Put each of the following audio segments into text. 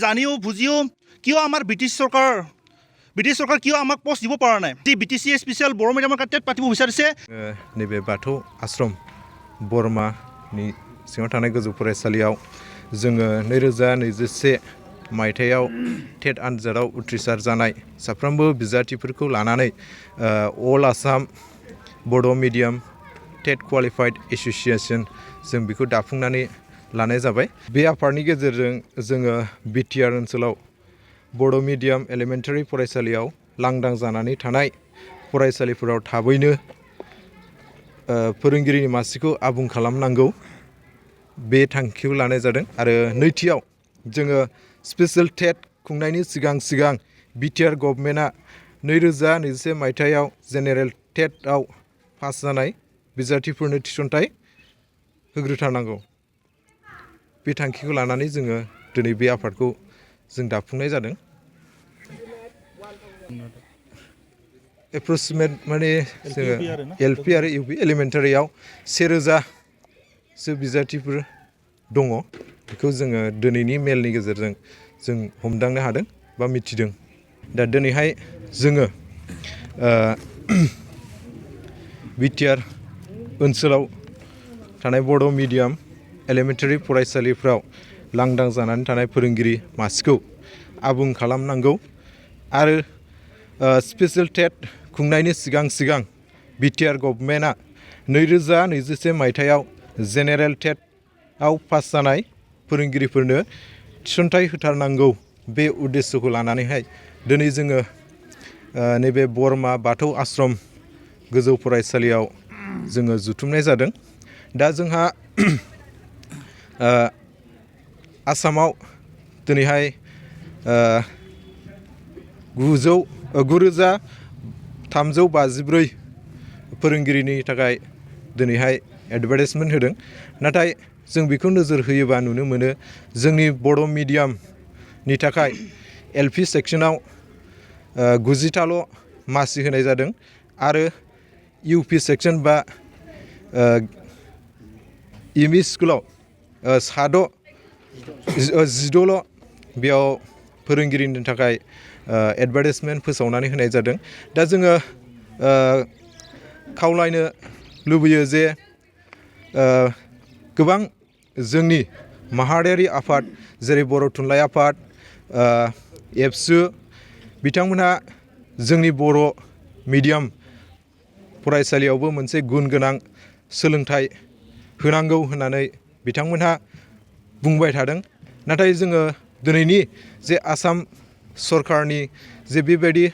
জানিও বুজিও কিয় আমাৰ ব্ৰিটিছ চৰকাৰ কিয় আমাক পষ্ট দিব পৰা নাই যি BTC স্পেচিয়েল बर' মিডিয়ামৰ টেট পাতিব বিচাৰিছে नैबे बाथौ आश्रम बरमानि सिङाव थानाय गोजौ फरायसालियाव जोङो 2021 मायथाइयाव टेट आनजादाव उथ्रिसार जानाय साफ्रोमबो बिजाथिफोरखौ लानानै अल आसाम बड' मिडियाम टेट क्वालिफाइड एसोसिएशन जों बेखौ दाफुंनानै लानाय जाबाय बे आफादनि गेजेरजों जोङो बिटिआर ओनसोलाव बड' मिडियाम एलिमेन्टारि फरायसालियाव लांदां जानानै थानाय फरायसालिफोराव थाबैनो फोरोंगिरिनि मासिखौ आबुं खालामनांगौ बे थांखिखौ लानाय जादों आरो नैथियाव जोङो स्पेशल टेट खुंनायनि सिगां बिटिआर गभर्नमेन्टआ 2021 मायथाइयाव जेनेरेल टेटआव पास जानाय बिजाथिफोरनो थिसनथाइ होग्रोथारनांगौ बे थांखिखौ लानानै जोङो दिनै बे आफादखौ जों दाफुंनाय जादों एप्रक्सिमेट माने जोङो LP आरो UP एलिमेन्टारियाव 1000 सो बिजाथिफोर दङ बेखौ जोङो दिनैनि मेलनि गेजेरजों जों हमदांनो हादों बा मिथिदों दा दिनैहाय जोङो बिटिआर ओनसोलाव थानाय बड' मिडियाम एलिमेन्टारि फरायसालिफ्राव लांदां जानानै थानाय फोरोंगिरि मासिखौ आबुं खालामनांगौ आरो स्पेशल टेट खुंनायनि सिगां बिटिआर गभर्नमेन्टआ 2021 मायथाइयाव जेनेरेल टेटआव पास जानाय फोरोंगिरिफोरनो थिसनथाइ होथारनांगौ बे उद्देশ্যखौ लानानैहाय दिनै जोङो नैबे बरमा बाथौ आश्रम गोजौ फरायसालियाव जोङो जुथुमनाय जादों दा जोंहा आसामाव दिनैहाय 9354 फोरोंगिरिनि थाखाय दिनैहाय एडभार्टाइजमेन्ट होदों नाथाय जों बेखौ नोजोर होयोबा नुनो मोनो जोंनि बर' मिडियामनि थाखाय LP सेक्सनाव 90ताल' मासि होनाय जादों आरो UP सेक्सन बा एमइ स्कुलाव 16 बेयाव फोरोंगिरिनि थाखाय एडभार्टाइजमेन्ट फोसावनानै होनाय जादों दा जोङो खावलायनो लुबैयो जे गोबां जोंनि माहारियारि आफाद जेरै बर' थुनलाइ आफाद एबसु बिथांमोनहा जोंनि बर' मिडियाम फरायसालियावबो मोनसे गुन गोनां सोलोंथाइ होनांगौ होननानै बिथांमोनहा बुंबाय थादों नाथाय जोङो दिनैनि जे आसाम सरकारनि जे बेबायदि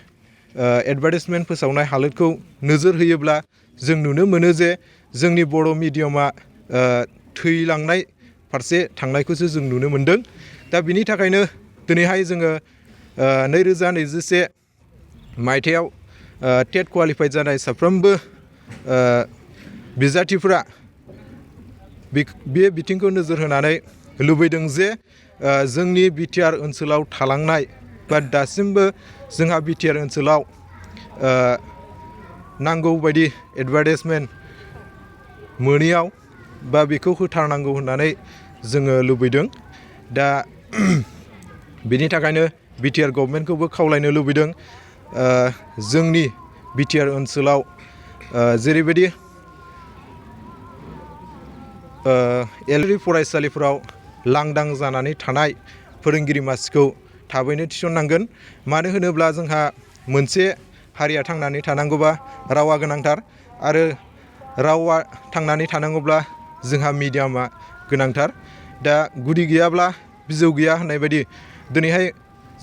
एडभार्टाइजमेन्ट फोसावनाय हालोदखौ नोजोर होयोब्ला जों नुनो मोनो जे जोंनि बर' मिडियामा थैलांनाय फारसे थांनायखौसो जों नुनो मोनदों दा बिनि थाखायनो दिनैहाय जोङो 2021 मायथाइयाव टेट क्वालिफाइड जानाय साफ्रोमबो बिजाथिफोरा बे बिथिंखौ नोजोर होनानै लुबैदों जे जोंनि बिटिआर ओनसोलाव थालांनाय बा दासिमबो जोंहा बिटिआर ओनसोलाव नांगौ बायदि एडभार्टाइजमेन्ट मोनैयाव बा बेखौ होथारनांगौ होननानै जोङो लुबैदों दा बेनि थाखायनो बिटिआर गभर्नमेन्टखौबो खावलायनो लुबैदों जोंनि बिटिआर ओनसोलाव जेरैबायदि एलपि फरायसालिफोराव लांदां जानानै थानाय फोरोंगिरि मासिखौ थाबैनो थिसननांगोन मानो होनोब्ला जोंहा मोनसे हारिया थांनानै थानांगौबा रावा गोनांथार आरो रावा थांनानै थानांगौब्ला जोंहा मिडियामा गोनांथार दा गुदि गैयाब्ला बिजौ गैया होननाय बायदि दिनैहाय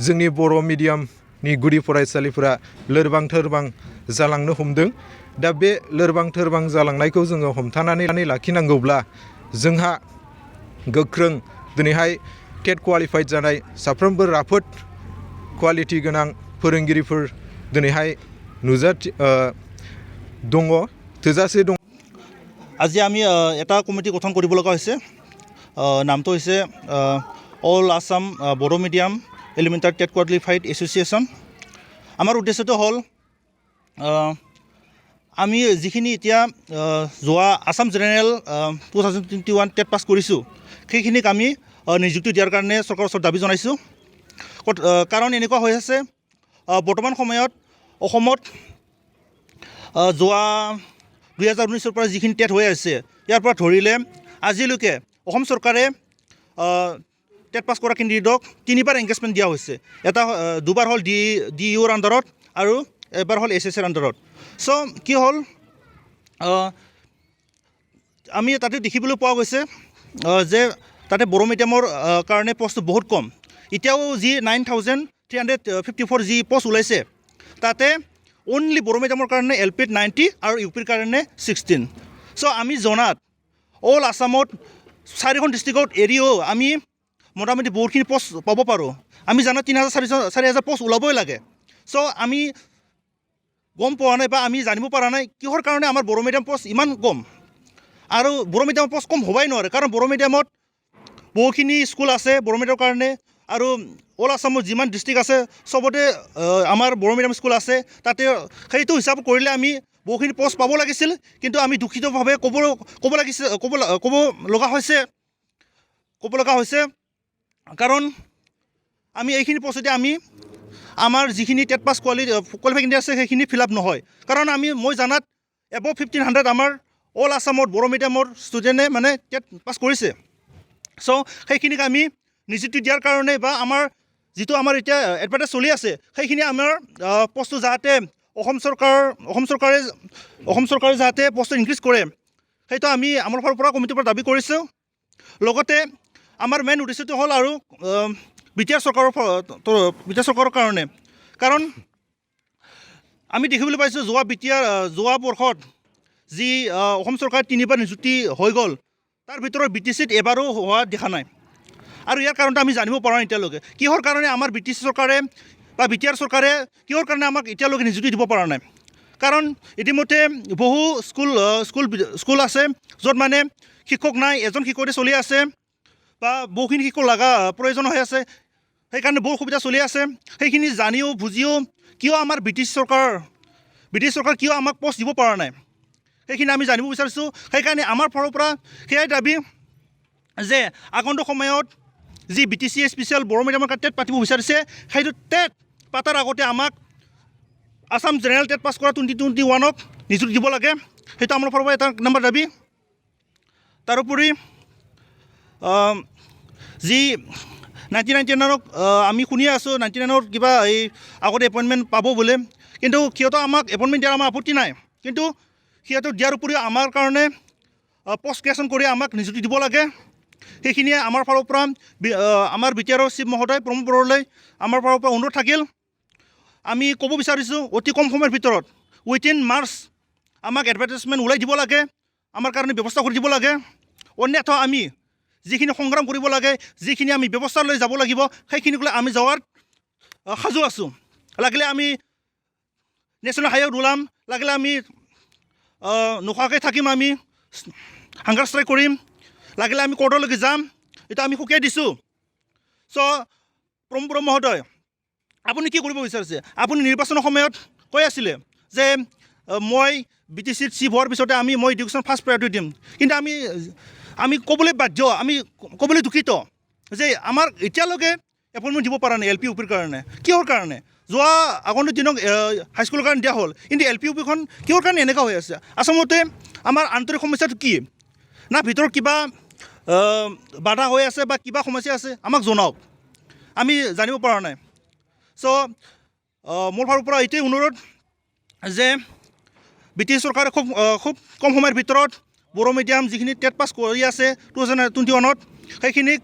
जोंनि बर' मिडियामनि गुदि फरायसालिफोरा लोरबां थोरबां जालांनो हमदों दा बे लोरबां थोरबां जालांनायखौ जोङो हमथानानै लाखिनांगौब्ला जोंहा गोख्रों दिनैहाय टेट क्वालिफाइड जानाय साफ्रोमबो राफोद क्वालिटि गोनां फोरोंगिरिफोर दिनैहाय दङ थोजासे दङ আজি আমি এটা কমিটি গঠন কৰিব লগা হৈছে নামটো হৈছে all Assam Bodo medium elementary TET qualified association আমাৰ উদ্দেশ্যটো হ'ল আমি যিখিনি এতিয়া যোৱা আসাম জেনেৰেল 2021 টেট পাছ কৰিছোঁ সেইখিনিক আমি নিযুক্তি দিয়াৰ কাৰণে চৰকাৰৰ ওচৰত দাবী জনাইছোঁ কাৰণ এনেকুৱা হৈ আছে বৰ্তমান সময়ত অসমত যোৱা 2019 পৰা যিখিনি টেট হৈ আছে ইয়াৰ পৰা ধৰিলে আজিলৈকে অসম চৰকাৰে টেট পাছ কৰা কেণ্ডিডেটক 3বাৰ এংগেজমেণ্ট দিয়া হৈছে। এটা দুবাৰ হ'ল ডি ইউৰ আণ্ডাৰত আৰু এবাৰ হ'ল SSৰ আণ্ডাৰত। চ' কি হ'ল আমি তাতে দেখিবলৈ পোৱা গৈছে যে তাতে বড়ো মিডিয়ামৰ কাৰণে পষ্টটো বহুত কম। এতিয়াও যি 9,354 যি পষ্ট ওলাইছে তাতে অনলি বড়ো মিডিয়ামৰ কাৰণে LPত 90 আৰু UPৰ কাৰণে 16। চ' আমি জনাত অল আছামত 4খন ডিষ্ট্ৰিক্টত এৰিও আমি মোটামুটি বহুতখিনি পষ্ট পাব পাৰোঁ। আমি জানো 3,000-4,000 পষ্ট ওলাবই লাগে। চ' আমি গম পোৱা নাই বা আমি জানিব পৰা নাই কিহৰ কাৰণে আমাৰ বড়ো মিডিয়াম পষ্ট ইমান কম। আৰু বড়ো মিডিয়ামৰ পষ্ট কম হ'বই নোৱাৰে, কাৰণ বড়ো মিডিয়ামত বহুখিনি স্কুল আছে বড়ো মিডিয়ামৰ কাৰণে। আৰু অল আছামত যিমান ডিষ্ট্ৰিক্ট আছে চবতে আমাৰ বড়ো মিডিয়াম স্কুল আছে। তাতে সেইটো হিচাপ কৰিলে আমি বহুখিনি পষ্ট পাব লাগিছিল, কিন্তু আমি দুখিতভাৱে ক'ব লগা হৈছে কাৰণ আমি এইখিনি পষ্টতে আমাৰ যিখিনি টেট পাছ কোৱালিফিকেশ্যন আছে সেইখিনি ফিল আপ নহয়। কাৰণ মই জানাত এবভ 1,500 আমাৰ অল আছামত বড়ো মিডিয়ামৰ ষ্টুডেণ্টে মানে টেট পাছ কৰিছে। চ' সেইখিনিক আমি নিযুক্তি দিয়াৰ কাৰণে বা আমাৰ যিটো আমাৰ এতিয়া এডভাৰটাইজ চলি আছে সেইখিনি আমাৰ পষ্টটো যাতে অসম চৰকাৰে যাতে পষ্টটো ইনক্ৰিজ কৰে সেইটো আমি আমাৰ ফালৰ পৰা কমিটিৰ পৰা দাবী কৰিছোঁ। লগতে আমাৰ মেইন উদ্দেশ্যটো হ'ল আৰু বিটিআৰ চৰকাৰৰ কাৰণে, কাৰণ আমি দেখিবলৈ পাইছোঁ যোৱা বৰ্ষত যি অসম চৰকাৰে 3বাৰ নিযুক্তি হৈ গ'ল তাৰ ভিতৰত BTCত এবাৰো হোৱা দেখা নাই। আৰু ইয়াৰ কাৰণটো আমি জানিব পৰা নাই এতিয়ালৈকে কিহৰ কাৰণে আমাৰ BTC চৰকাৰে বা বিটিআৰ চৰকাৰে কিহৰ কাৰণে আমাক এতিয়ালৈকে নিযুক্তি দিব পৰা নাই। কাৰণ ইতিমধ্যে বহু স্কুল আছে য'ত মানে শিক্ষক নাই, এজন শিক্ষকতে চলি আছে বা বহুখিনি শিক্ষক লগা প্ৰয়োজন হৈ আছে, সেইকাৰণে বহু সুবিধা চলি আছে। সেইখিনি জানিও বুজিও কিয় আমাৰ ব্ৰিটিছ চৰকাৰ কিয় আমাক পষ্ট দিব পৰা নাই সেইখিনি আমি জানিব বিচাৰিছোঁ। সেইকাৰণে আমাৰ ফালৰ পৰা সেয়াই দাবী যে আগন্তুক সময়ত যি BTC স্পেচিয়েল বড়ো মিডিয়ামৰ টেট পাতিব বিচাৰিছে সেইটো টেট পাতাৰ আগতে আমাক আছাম জেনেৰেল টেট পাছ কৰা 2021ক নিযুক্তি দিব লাগে। সেইটো আমাৰ ফালৰ পৰা এটা নম্বৰ দাবী। তাৰোপৰি যি 99ক আমি শুনি আছোঁ 99ৰ কিবা এই আগতে এপইণ্টমেণ্ট পাব বোলে, কিন্তু সিহঁতক আমাক এপইণ্টমেণ্ট দিয়াৰ আমাৰ আপত্তি নাই, কিন্তু সিহঁতক দিয়াৰ উপৰিও আমাৰ কাৰণে পষ্ট ক্ৰিয়েশ্যন কৰি আমাক নিযুক্তি দিব লাগে। সেইখিনিয়ে আমাৰ ফালৰ পৰা আমাৰ বিটিআৰৰ চিফ মহোদয় প্ৰমোদ বড়োলৈ আমাৰ ফালৰ পৰা অনুৰোধ থাকিল। আমি ক'ব বিচাৰিছোঁ অতি কম সময়ৰ ভিতৰত উইথিন মাৰ্চ আমাক এডভাৰটাইজমেণ্ট ওলাই দিব লাগে, আমাৰ কাৰণে ব্যৱস্থা কৰি দিব লাগে। অন্যথা আমি যিখিনি সংগ্ৰাম কৰিব লাগে, যিখিনি আমি ব্যৱস্থা লৈ যাব লাগিব সেইখিনিক লৈ আমি যোৱাৰ সাজু আছোঁ। লাগিলে আমি নেশ্যনেল হাইৱেত ওলাম, লাগিলে আমি নোখোৱাকৈ থাকিম, আমি হাংগাৰ ষ্ট্ৰাইক কৰিম, লাগিলে আমি কোৰ্টলৈকে যাম, এইটো আমি সুকীয়াই দিছোঁ। চ' প্ৰমোদ মহোদয় আপুনি কি কৰিব বিচাৰিছে? আপুনি নিৰ্বাচনৰ সময়ত কৈ আছিলে যে মই BTCত চিফ হোৱাৰ পিছতে মই এডুকেশ্যন ফাৰ্ষ্ট প্ৰায়ৰিটি দিম, কিন্তু আমি ক'বলৈ বাধ্য, আমি ক'বলৈ দুখিত যে আমাৰ এতিয়ালৈকে এপইণ্টমেণ্ট দিব পৰা নাই LP UPৰ কাৰণে। কিহৰ কাৰণে? যোৱা আগন্তুক দিনক হাইস্কুলৰ কাৰণে দিয়া হ'ল, কিন্তু LP UPখন কিহৰ কাৰণে এনেকুৱা হৈ আছে? আচলতে আমাৰ আন্তৰিক সমস্যাটো কি? না ভিতৰত কিবা বাধা হৈ আছে বা কিবা সমস্যা আছে আমাক জনাওক, আমি জানিব পৰা নাই। চ' মোৰ ফালৰ পৰা এইটোৱে অনুৰোধ যে ব্ৰিটিছ চৰকাৰে খুব কম সময়ৰ ভিতৰত বড়ো মিডিয়াম যিখিনি টেট পাছ কৰি আছে 2021ত সেইখিনিক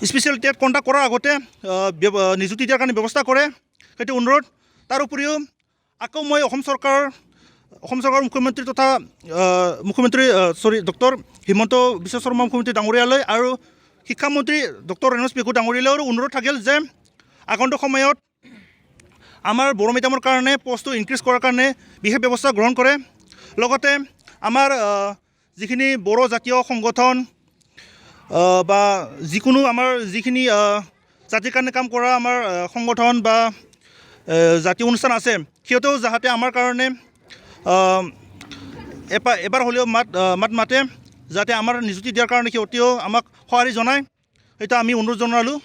স্পেচিয়েল টেট কণ্ডাক্ট কৰাৰ আগতে নিযুক্তি দিয়াৰ কাৰণে ব্যৱস্থা কৰে, সেইটো অনুৰোধ। তাৰ উপৰিও আকৌ মই অসম চৰকাৰৰ মুখ্যমন্ত্ৰী ডক্টৰ হিমন্ত বিশ্ব শৰ্মা মুখ্যমন্ত্ৰী ডাঙৰীয়ালৈ আৰু শিক্ষামন্ত্ৰী ডক্টৰ ৰণোজ পেগু ডাঙৰীয়ালৈও অনুৰোধ থাকিল যে আগন্তুক সময়ত আমাৰ বড়ো মিডিয়ামৰ কাৰণে পষ্টটো ইনক্ৰিজ কৰাৰ কাৰণে বিশেষ ব্যৱস্থা গ্ৰহণ কৰে। লগতে আমাৰ যিখিনি বড়ো জাতীয় সংগঠন বা যিকোনো আমাৰ যিখিনি জাতিৰ কাৰণে কাম কৰা আমাৰ সংগঠন বা জাতীয় অনুষ্ঠান আছে সিহঁতেও যাতে আমাৰ কাৰণে এবাৰ হ'লেও মাতে, যাতে আমাৰ নিযুক্তি দিয়াৰ কাৰণে সিহঁতেও আমাক সঁহাৰি জনায়, সেইটো আমি অনুৰোধ জনালোঁ।